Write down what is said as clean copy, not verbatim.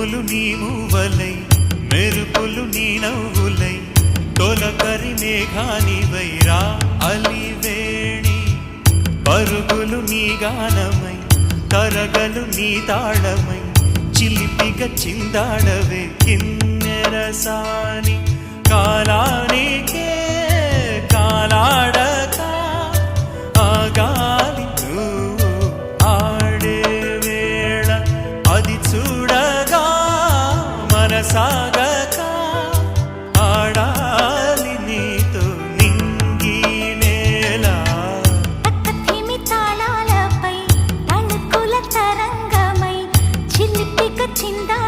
పువ్వులు నీ మూవలై మెరుపులు నీ నవ్వులై తొలకరి మేఘానివై రా అలివేణి పరుగులు నీ గానమై తరగలు నీ తాళమై చిలిపిగా చిందాడవే కిన్నెరసాని కాలానికే కాలాడక ఆగాలి నువ్వు ఆడే వేళ అది చూడగా మనసాగక ఆడాలి నీతో నింగి నేల తక్కతిమి తాళాలపై తణుకుల తరంగమై చిలిపిక చిందా